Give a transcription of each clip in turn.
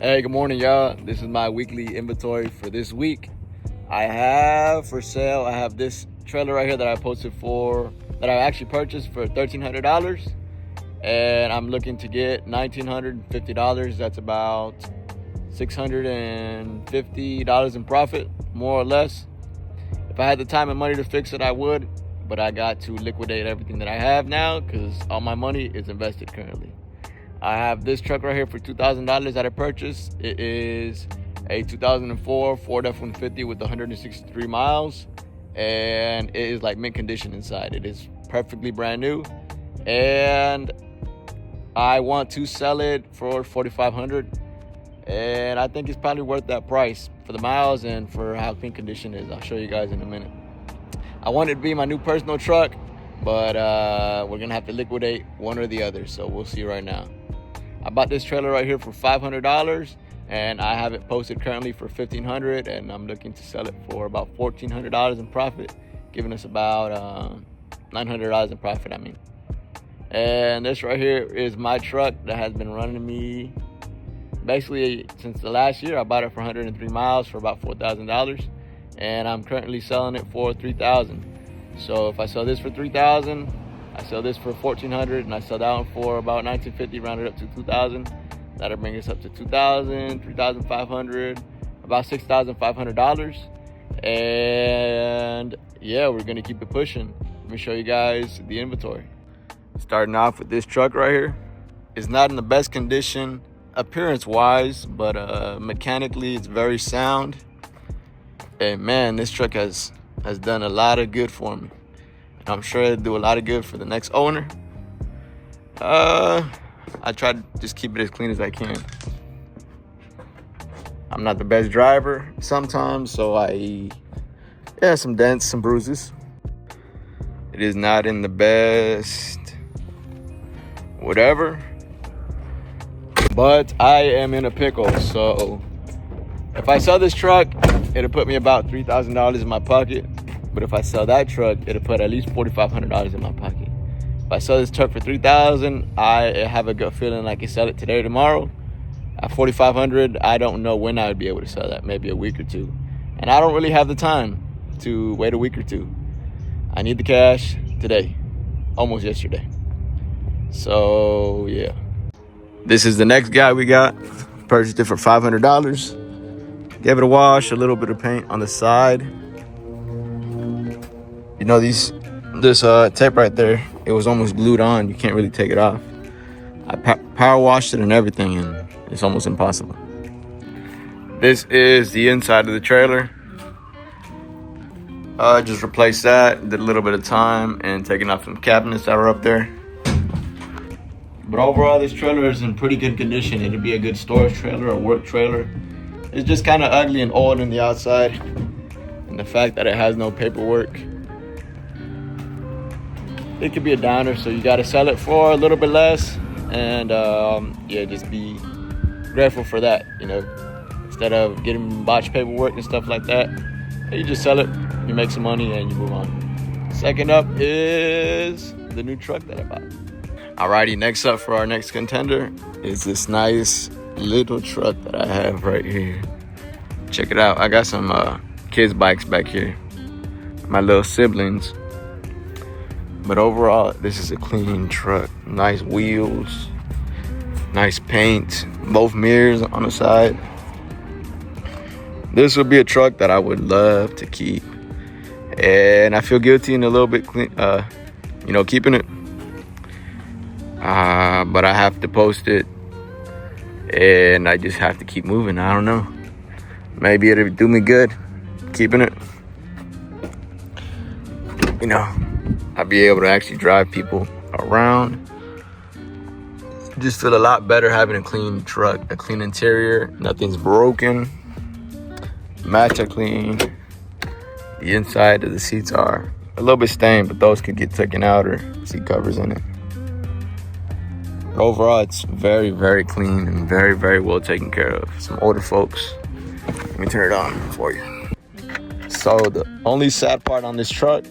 Hey, good morning, y'all. This is my weekly inventory for this week. I have for sale, I have this trailer right here that I actually purchased for $1,300. And I'm looking to get $1,950. That's about $650 in profit, more or less. If I had the time and money to fix it, I would. But I got to liquidate everything that I have now because all my money is invested currently. I have this truck right here for $2,000 that I purchased. It is a 2004 Ford F-150 with 163 miles. And it is like mint condition inside. It is perfectly brand new. And I want to sell it for $4,500. And I think it's probably worth that price for the miles and for how clean condition it is. I'll show you guys in a minute. I want it to be my new personal truck, but we're gonna have to liquidate one or the other, so we'll see right now. I bought this trailer right here for $500, and I have it posted currently for $1,500, and I'm looking to sell it for about $1,400 in profit, giving us about $900 in profit, And this right here is my truck that has been running me basically since the last year. I bought it for 103 miles for about $4,000, and I'm currently selling it for $3,000. So if I sell this for $3,000, I sell this for $1,400, and I sell that one for about $1,950, rounded up to $2,000. That'll bring us up to $2,000, $3,500, about $6,500. And yeah, we're gonna keep it pushing. Let me show you guys the inventory. Starting off with this truck right here. It's not in the best condition appearance wise, but mechanically it's very sound. And man, this truck has done a lot of good for me. And I'm sure it'll do a lot of good for the next owner. I try to just keep it as clean as I can. I'm not the best driver sometimes, so some dents, some bruises. It is not in the best whatever, but I am in a pickle. So if I sell this truck, it'll put me about $3,000 in my pocket. But if I sell that truck, it'll put at least $4,500 in my pocket. If I sell this truck for $3,000, I have a gut feeling I can sell it today or tomorrow. At $4,500, I don't know when I would be able to sell that, maybe a week or two. And I don't really have the time to wait a week or two. I need the cash today, almost yesterday. So yeah. This is the next guy we got. Purchased it for $500. Gave it a wash, a little bit of paint on the side. You know, this tape right there, it was almost glued on. You can't really take it off. I power washed it and everything, and it's almost impossible. This is the inside of the trailer. Just replaced that, did a little bit of time, and taking off some cabinets that were up there. But overall, this trailer is in pretty good condition. It'd be a good storage trailer or work trailer. It's just kind of ugly and old on the outside. And the fact that it has no paperwork, it could be a downer. So you got to sell it for a little bit less. And just be grateful for that. You know, instead of getting botched paperwork and stuff like that, you just sell it, you make some money, and you move on. Second up is the new truck that I bought. Alrighty, next up for our next contender is this nice little truck that I have right here. Check it out. I got some kids' bikes back here, my little siblings. But overall, this is a clean truck. Nice wheels, nice paint, both mirrors on the side. This would be a truck that I would love to keep. And I feel guilty and a little bit clean, keeping it. But I have to post it, and I just have to keep moving. I don't know. Maybe it'll do me good keeping it. You know, I'll be able to actually drive people around. Just feel a lot better having a clean truck, a clean interior. Nothing's broken. Mats are clean. The inside of the seats are a little bit stained, but those could get taken out or seat covers in it. But overall, it's very, very clean and very, very well taken care of. Some older folks. Let me turn it on for you. So the only sad part on this truck,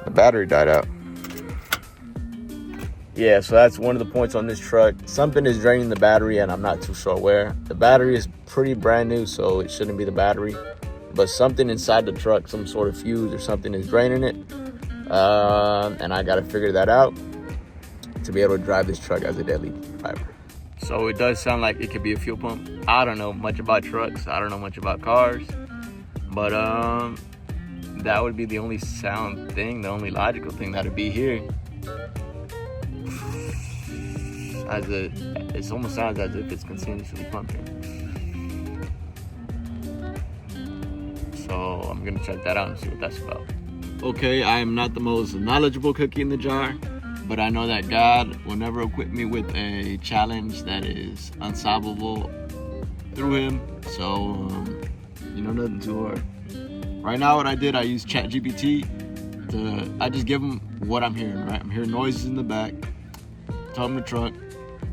the battery died out. yeah, so that's one of the points on this truck. Something is draining the battery, and I'm not too sure where. The battery is pretty brand new, so it shouldn't be the battery. But something inside the truck, some sort of fuse or something, is draining it. And I got to figure that out to be able to drive this truck as a daily driver. So it does sound like it could be a fuel pump. I don't know much about trucks. I don't know much about cars. But that would be the only sound thing, the only logical thing that would be here. It almost sounds as if it's continuously pumping. So I'm gonna check that out and see what that's about. Okay, I am not the most knowledgeable cookie in the jar, but I know that God will never equip me with a challenge that is unsolvable through Him. So, nothing too hard. Right now, what I did, I used ChatGPT. I just give him what I'm hearing, right? I'm hearing noises in the back. Tell him the truck.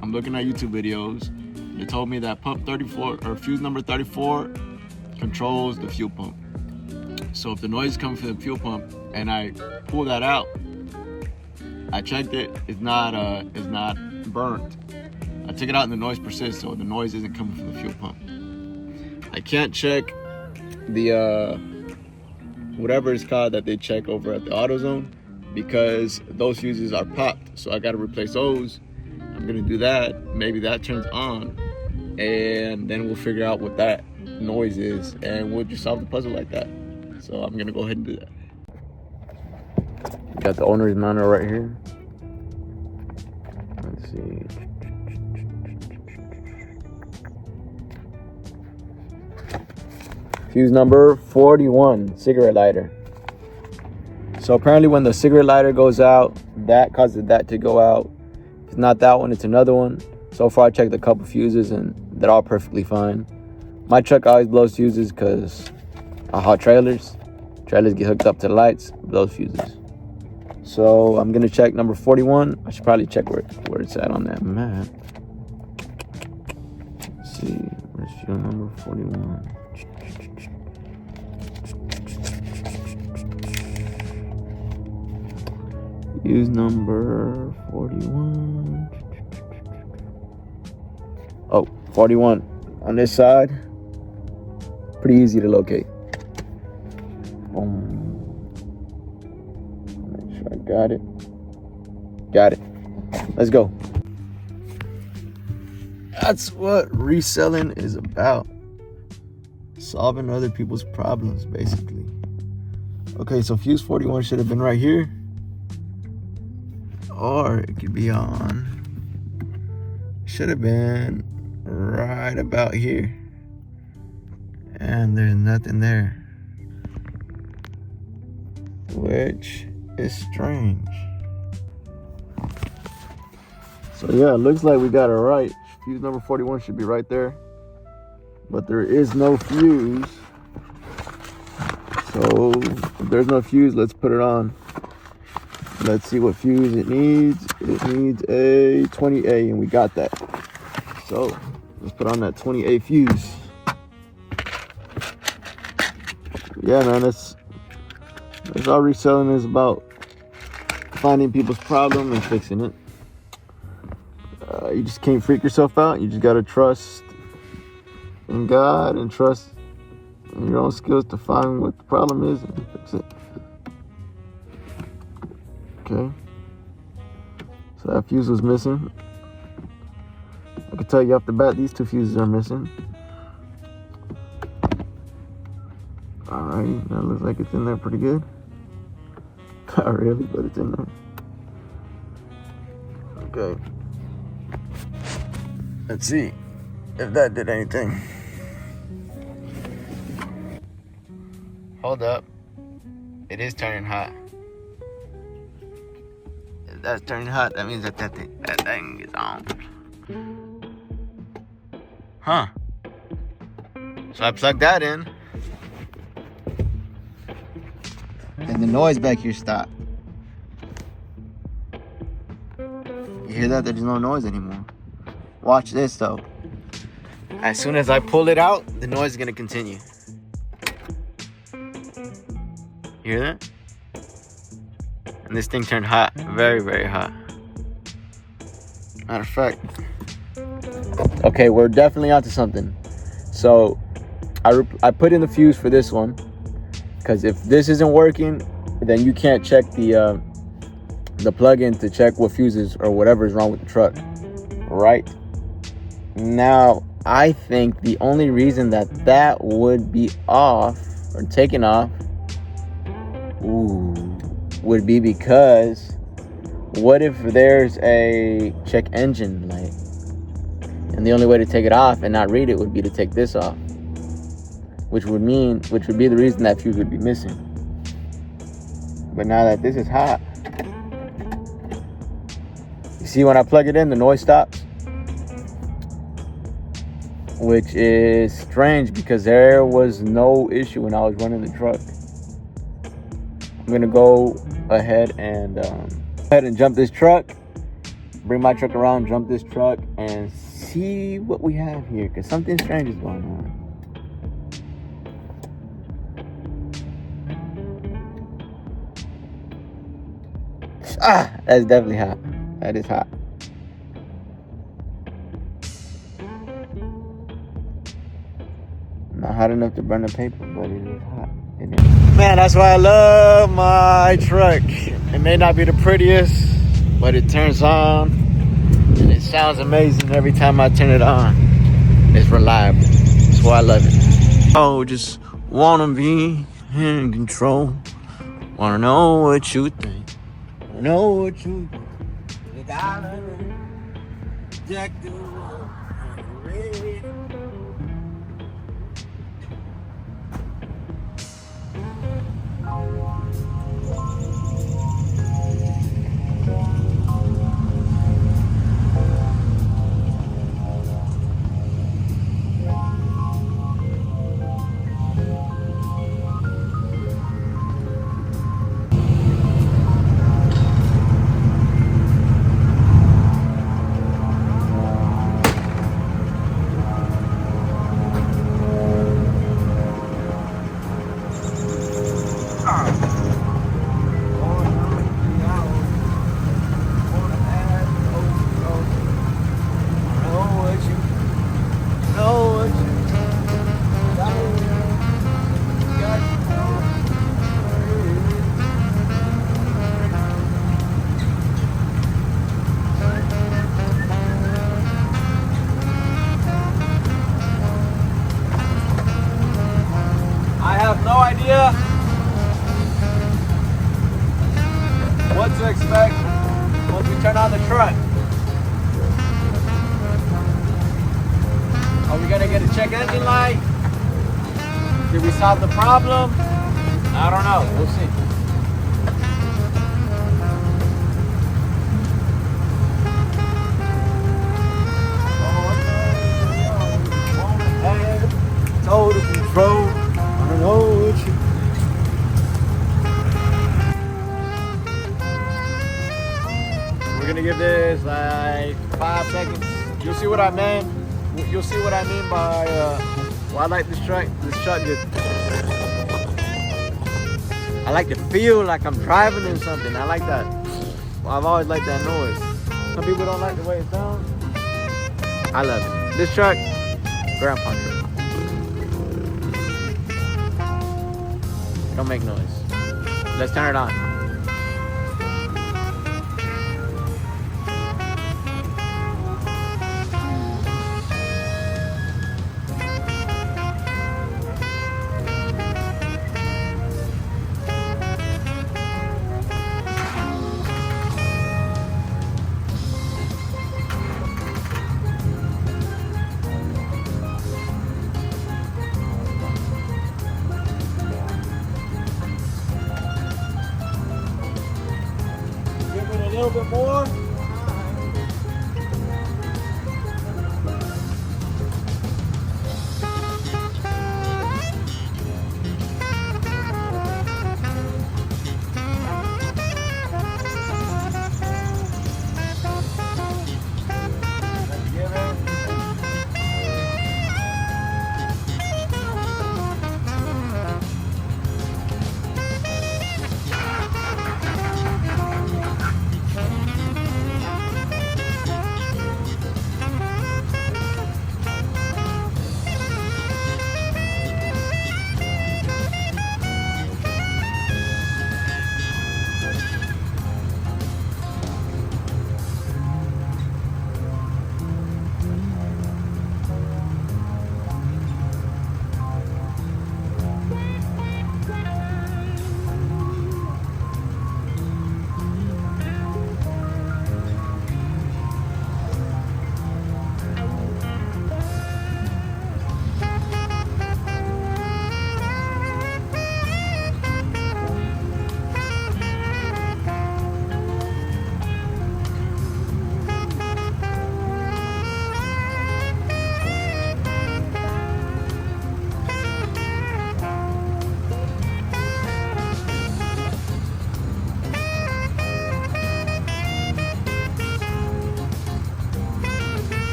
I'm looking at YouTube videos. They told me that pump 34, or fuse number 34, controls the fuel pump. So if the noise comes from the fuel pump and I pull that out, I checked it, it's not burnt. I took it out and the noise persists, so the noise isn't coming from the fuel pump. I can't check the whatever it's called that they check over at the AutoZone, because those fuses are popped, so I got to replace those. I'm gonna do that. Maybe that turns on, and then we'll figure out what that noise is, and we'll just solve the puzzle like that. So I'm gonna go ahead and do that. Got the owner's manual right here. Let's see. Fuse number 41, cigarette lighter. So apparently when the cigarette lighter goes out, that causes that to go out. If it's not that one, it's another one. So far I checked a couple fuses and they're all perfectly fine. My truck always blows fuses because I haul trailers. Trailers get hooked up to the lights, blows fuses. So I'm gonna check number 41. I should probably check where it's at on that map. Let's see, where's fuel number 41? Fuse number 41. Oh, 41 on this side. Pretty easy to locate. Boom. Make sure I got it. Got it. Let's go. That's what reselling is about. Solving other people's problems, basically. Okay, so fuse 41 should have been right here. Or it could be on. Should have been right about here. And there's nothing there. Which is strange. So yeah, it looks like we got it right. Fuse number 41 should be right there. But there is no fuse. So if there's no fuse, let's put it on. Let's see what fuse it needs. It needs a 20A, and we got that. So let's put on that 20A fuse. Yeah, man, that's all reselling is about. Finding people's problem and fixing it. You just can't freak yourself out. You just gotta trust in God and trust in your own skills to find what the problem is and fix it. Okay. So that fuse was missing. I can tell you off the bat, these two fuses are missing. Alright, that looks like it's in there pretty good. Not really, but it's in there. Okay. Let's see if that did anything. Hold up. It is turning hot. If that's turning hot, that means that thing is on. Huh. So I plugged that in. And the noise back here stopped. You hear that? There's no noise anymore. Watch this though. As soon as I pull it out, the noise is gonna continue. You hear that? And this thing turned hot, very, very hot. Matter of fact, okay, we're definitely onto something. So I put in the fuse for this one, because if this isn't working, then you can't check the plug-in to check what fuses or whatever is wrong with the truck. Right now, I think the only reason that would be off or taken off, would be because what if there's a check engine light, and the only way to take it off and not read it would be to take this off, which would be the reason that fuse would be missing. But now that this is hot, you see when I plug it in, the noise stops, which is strange because there was no issue when I was running the truck. I'm gonna go ahead and jump this truck, bring my truck around, jump this truck, and see what we have here, because something strange is going on. That's definitely hot. That is hot. Not hot enough to burn the paper, but it is hot. Man, that's why I love my truck. It may not be the prettiest, but it turns on and it sounds amazing every time I turn it on. It's reliable. That's why I love it. Oh, just wanna be in control. Wanna know what you think. Wanna know what you think. What to expect once we turn on the truck. Are we gonna get a check engine light? Did we solve the problem? I don't know. We'll see. Total control. I don't know what you. We're gonna give this like 5 seconds. You'll see what I mean. You'll see what I mean by well, I like this truck. This truck just, I like to feel like I'm driving in something. I like that. Well, I've always liked that noise. Some people don't like the way it sounds. I love it. This truck, grandpa truck. Don't make noise. Let's turn it on.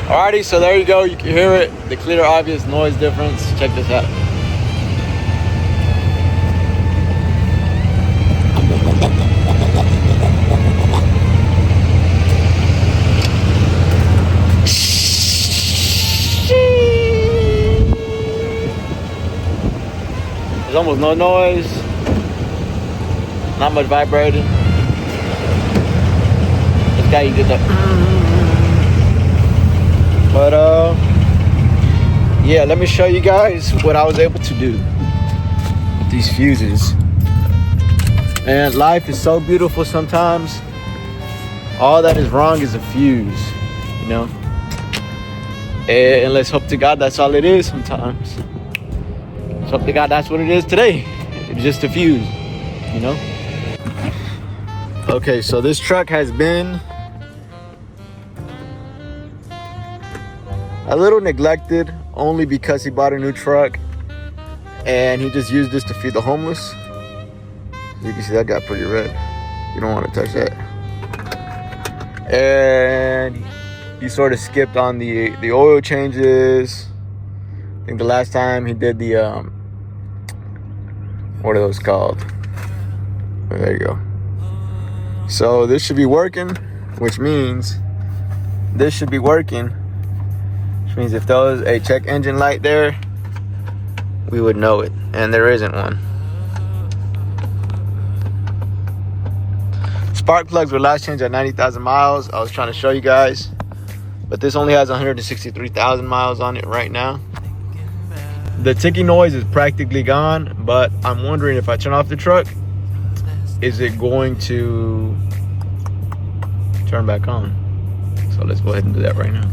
Alrighty, so there you go. You can hear it. The clear, obvious noise difference. Check this out. There's almost no noise. Not much vibrating. This guy, you get the. But yeah, let me show you guys what I was able to do with these fuses. And life is so beautiful sometimes. All that is wrong is a fuse, you know. And let's hope to God that's all it is sometimes. Let's hope to God that's what it is today. It's just a fuse, you know. Okay, so this truck has been a little neglected only because he bought a new truck and he just used this to feed the homeless. You can see that got pretty red. You don't want to touch that. And he sort of skipped on the oil changes. I think the last time he did the what are those called? There you go. So this should be working, which means this should be working. Which means if there was a check engine light there, we would know it. And there isn't one. Spark plugs were last changed at 90,000 miles. I was trying to show you guys. But this only has 163,000 miles on it right now. The ticking noise is practically gone. But I'm wondering if I turn off the truck, is it going to turn back on? So let's go ahead and do that right now.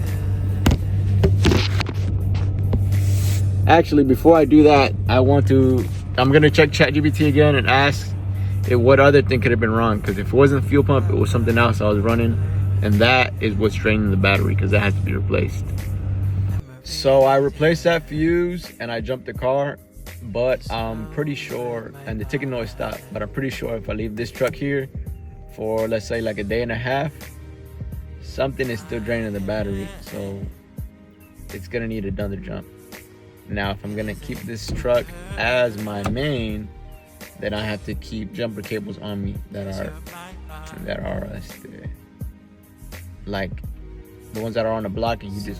Actually, before I do that, I'm gonna check ChatGPT again and ask it what other thing could have been wrong. Because if it wasn't the fuel pump, it was something else I was running, and that is what's draining the battery, because that has to be replaced. So I replaced that fuse and I jumped the car, but I'm pretty sure, and the ticking noise stopped, but I'm pretty sure if I leave this truck here for, let's say, like a day and a half, something is still draining the battery, so it's gonna need another jump. Now, if I'm gonna keep this truck as my main, then I have to keep jumper cables on me that are like the ones that are on the block, and you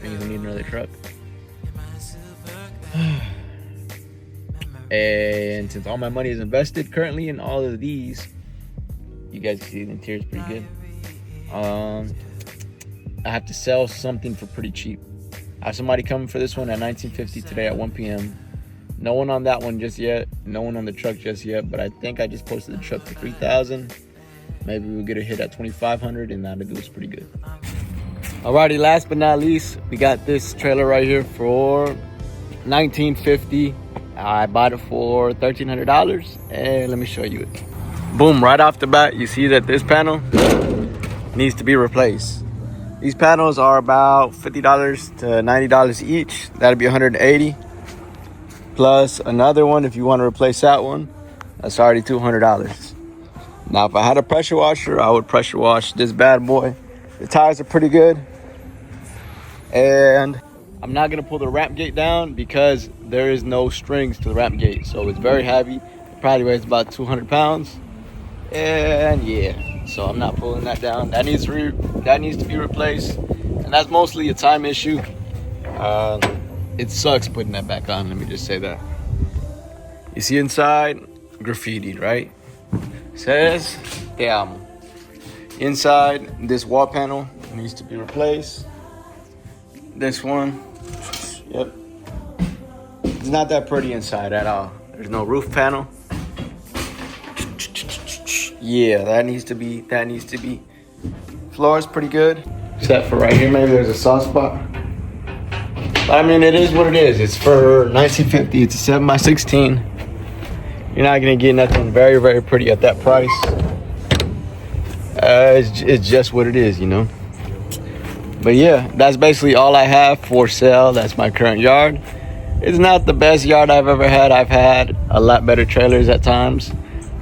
don't need another truck. And since all my money is invested currently in all of these, you guys can see the interior is pretty good. I have to sell something for pretty cheap. I have somebody coming for this one at $19.50 today at 1 p.m. No one on that one just yet. No one on the truck just yet. But I think I just posted the truck for $3,000. Maybe we'll get a hit at $2,500, and that'll do us pretty good. Alrighty, last but not least, we got this trailer right here for $19.50. I bought it for $1,300, and let me show you it. Boom, right off the bat, you see that this panel needs to be replaced. These panels are about $50 to $90 each. That'd be $180. Plus another one, if you want to replace that one, that's already $200. Now, if I had a pressure washer, I would pressure wash this bad boy. The tires are pretty good. And I'm not gonna pull the ramp gate down because there is no strings to the ramp gate. So it's very heavy. It probably weighs about 200 pounds. And yeah, so I'm not pulling that down. That needs to be replaced. And that's mostly a time issue. It sucks putting that back on, let me just say that. You see inside, graffitied, right? It says, Te amo. Inside, this wall panel needs to be replaced. This one, yep. It's not that pretty inside at all. There's no roof panel. Yeah, that needs to be. Floor is pretty good. Except for right here, maybe there's a soft spot. But I mean, it is what it is. It's for $19.50. It's a 7x16. You're not gonna get nothing very, very pretty at that price. It's just what it is, you know. But yeah, that's basically all I have for sale. That's my current yard. It's not the best yard I've ever had. I've had a lot better trailers at times.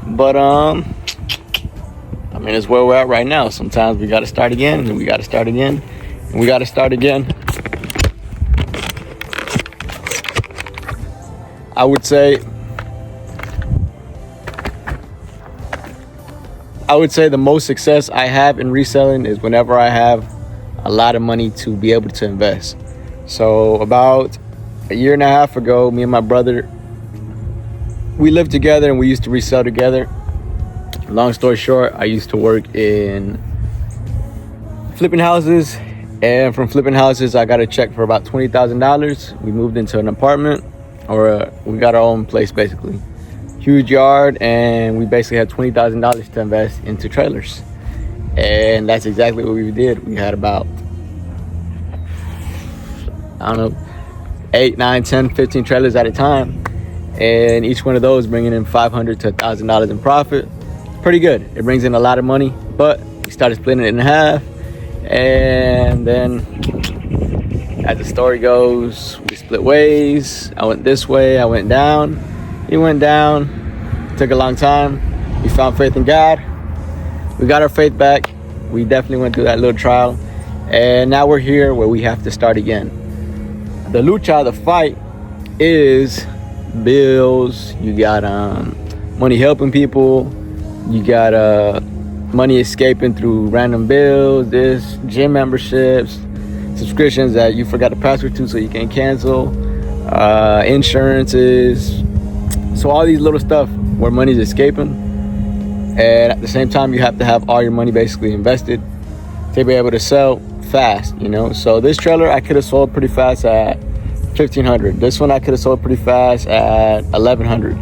But I mean, it's where we're at right now. Sometimes we gotta start again, and we gotta start again. We got to start again. I would say the most success I have in reselling is whenever I have a lot of money to be able to invest. So about a year and a half ago, me and my brother, we lived together and we used to resell together. Long story short, I used to work in flipping houses, and from flipping houses, I got a check for about $20,000. We moved into an apartment, or we got our own place basically. Huge yard, and we basically had $20,000 to invest into trailers. And that's exactly what we did. We had about, 8, 9, 10, 15 trailers at a time. And each one of those bringing in $500 to $1,000 in profit. Pretty good. It brings in a lot of money, but we started splitting it in half. And then, as the story goes, we split ways. I went this way, I went down. He went down. Took a long time. We found faith in God. We got our faith back. We definitely went through that little trial. And now we're here where we have to start again. The lucha, the fight, is bills. You got money helping people. You got money escaping through random bills, this, gym memberships, subscriptions that you forgot the password to so you can cancel, insurances. So all these little stuff where money's escaping. And at the same time, you have to have all your money basically invested to be able to sell fast, So this trailer I could have sold pretty fast at $1,500. This one I could have sold pretty fast at $1,100.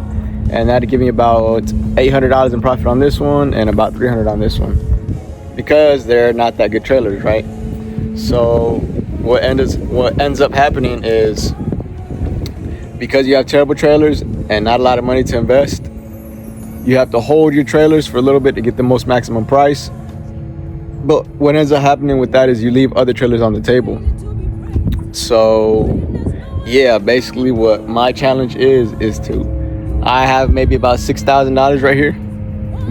And that'd give me about $800 in profit on this one and about $300 on this one, because they're not that good trailers, right? So what ends up happening is, because you have terrible trailers and not a lot of money to invest, you have to hold your trailers for a little bit to get the most maximum price. But what ends up happening with that is you leave other trailers on the table. So yeah, basically what my challenge is I have maybe about $6,000 right here.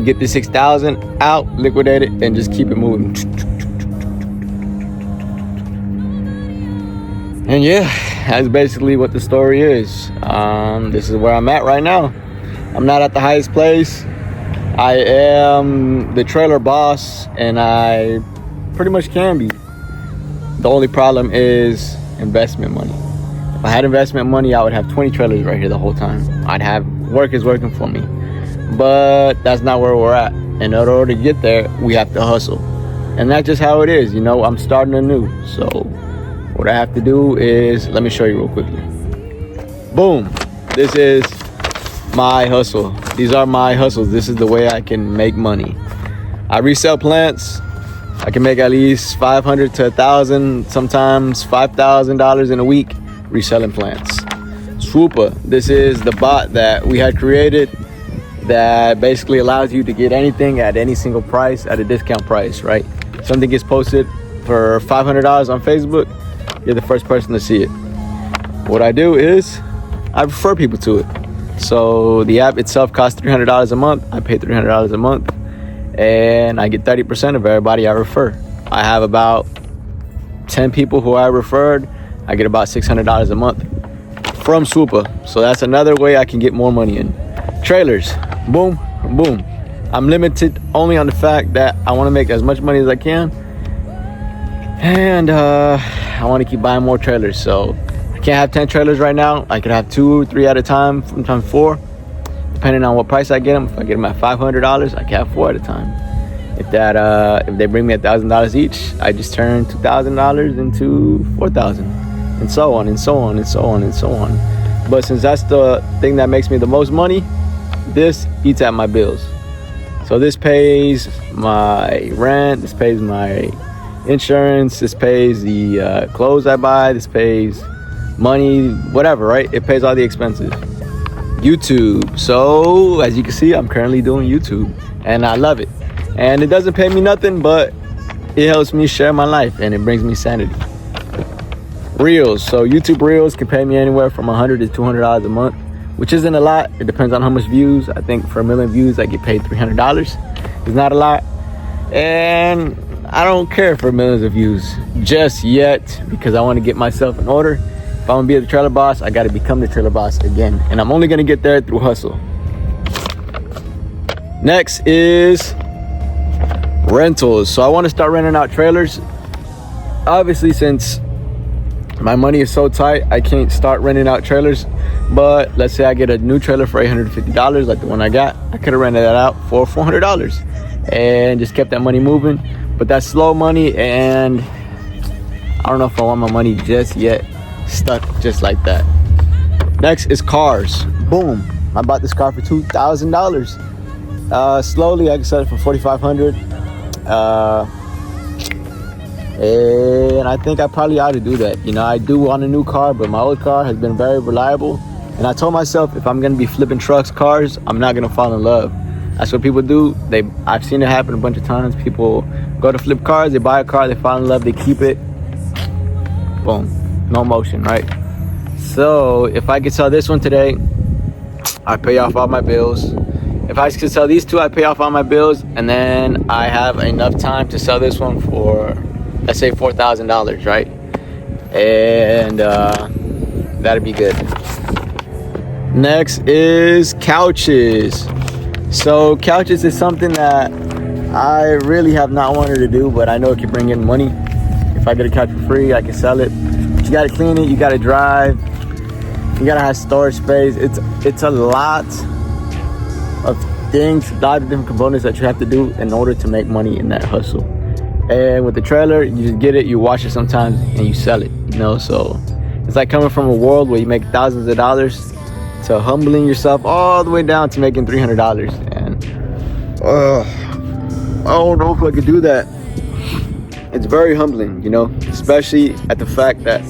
Get the $6,000 out, liquidate it, and just keep it moving. And yeah, that's basically what the story is. This is where I'm at right now. I'm not at the highest place. I am the trailer boss, and I pretty much can be. The only problem is investment money. If I had investment money, I would have 20 trailers right here the whole time. I'd have workers working for me. But that's not where we're at. And in order to get there, we have to hustle. And that's just how it is. I'm starting anew. So what I have to do is, let me show you real quickly. Boom. This is my hustle. These are my hustles. This is the way I can make money. I resell plants. I can make at least $500 to $1,000, sometimes $5,000 in a week reselling plants. Swooper, this is the bot that we had created that basically allows you to get anything at any single price at a discount price, right? Something gets posted for $500 on Facebook, you're the first person to see it. What I do is I refer people to it. So the app itself costs $300 a month. I pay $300 a month, and I get 30% of everybody I refer. I have about 10 people who I referred. I get about $600 a month from Swooper. So that's another way I can get more money in. Trailers, boom, boom. I'm limited only on the fact that I want to make as much money as I can, and I want to keep buying more trailers. So I can't have 10 trailers right now. I could have 2, 3 at a time, sometimes 4, depending on what price I get them. If I get them at $500, I can have 4 at a time. If they bring me $1,000 each, I just turn $2,000 into $4,000, and so on and so on and so on and so on. But since that's the thing that makes me the most money, this eats at my bills. So this pays my rent, this pays my insurance, this pays the clothes I buy, this pays money, whatever, right? It pays all the expenses. YouTube. So as you can see, I'm currently doing YouTube, and I love it. And it doesn't pay me nothing, but it helps me share my life, and it brings me sanity. Reels. So YouTube Reels can pay me anywhere from $100 to $200 a month, which isn't a lot. It depends on how much views. I think for 1 million views, I get paid $300. It's not a lot. And I don't care for millions of views just yet, because I want to get myself in order. If I want to be the trailer boss, I got to become the trailer boss again, and I'm only going to get there through hustle. Next is rentals. So I want to start renting out trailers. Obviously, since my money is so tight, I can't start renting out trailers. But let's say I get a new trailer for $850, like the one I got. I could have rented that out for $400 and just kept that money moving. But that's slow money, and I don't know if I want my money just yet stuck just like that. Next is cars. Boom, I bought this car for $2,000. Slowly I can sell it for $4,500. And I think I probably ought to do that. You know, I do want a new car, but my old car has been very reliable. And I told myself, if I'm gonna be flipping trucks, cars, I'm not gonna fall in love. That's what people do. I've seen it happen a bunch of times. People go to flip cars, they buy a car, they fall in love, they keep it. Boom, no motion, right? So if I could sell this one today, I pay off all my bills. If I could sell these two, I pay off all my bills, and then I have enough time to sell this one for, let's say, $4,000, right? And that'd be good. Next is couches. So couches is something that I really have not wanted to do, but I know it can bring in money. If I get a couch for free, I can sell it. You gotta clean it, you gotta drive, you gotta have storage space. It's a lot of things, a lot of different components that you have to do in order to make money in that hustle. And with the trailer, you just get it, you wash it sometimes, and you sell it, you know? So it's like coming from a world where you make thousands of dollars to humbling yourself all the way down to making $300. And I don't know if I could do that. It's very humbling, you know, especially at the fact that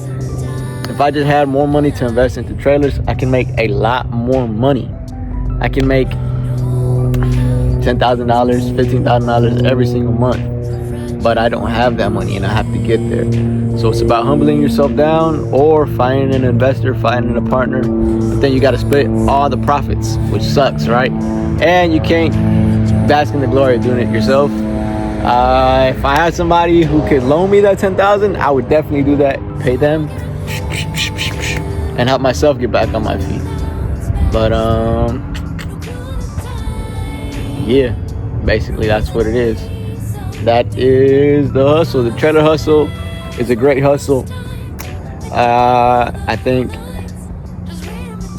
if I just had more money to invest into trailers, I can make a lot more money. I can make $10,000, $15,000 every single month. But I don't have that money, and I have to get there. So it's about humbling yourself down, or finding an investor, finding a partner. But then you got to split all the profits, which sucks, right? And you can't bask in the glory of doing it yourself. If I had somebody who could loan me that $10,000, I would definitely do that. Pay them and help myself get back on my feet. But yeah, basically that's what it is. That is the hustle. The trailer hustle is a great hustle. I think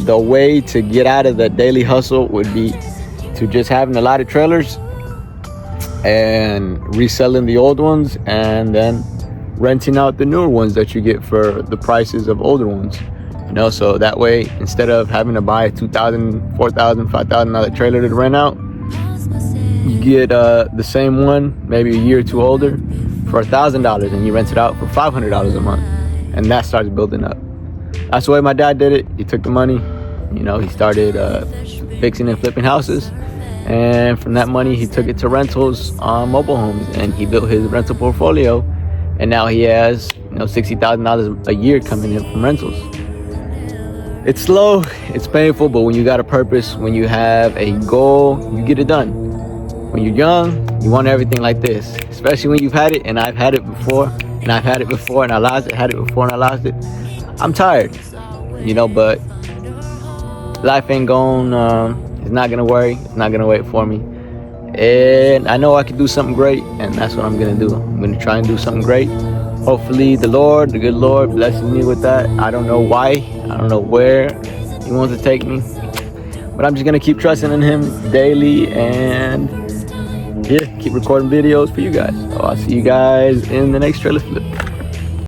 the way to get out of the daily hustle would be to just having a lot of trailers and reselling the old ones, and then renting out the newer ones that you get for the prices of older ones. You know, so that way, instead of having to buy a $2,000, $4,000, $5,000 trailer to rent out, you get the same one, maybe a year or two older, for $1,000, and you rent it out for $500 a month, and that starts building up. That's the way my dad did it. He took the money, you know, he started fixing and flipping houses, and from that money he took it to rentals on mobile homes, and he built his rental portfolio, and now he has, you know, $60,000 a year coming in from rentals. It's slow, it's painful, but when you got a purpose, when you have a goal, you get it done. When you're young, you want everything like this, especially when you've had it, and I've had it before, and I've had it before, and I lost it, had it before, and I lost it. I'm tired, you know, but life ain't going, it's not gonna worry, it's not gonna wait for me. And I know I can do something great, and that's what I'm gonna do. I'm gonna try and do something great. Hopefully the good Lord blesses me with that. I don't know why, I don't know where he wants to take me, but I'm just gonna keep trusting in him daily, and yeah, keep recording videos for you guys. So I'll see you guys in the next trailer flip.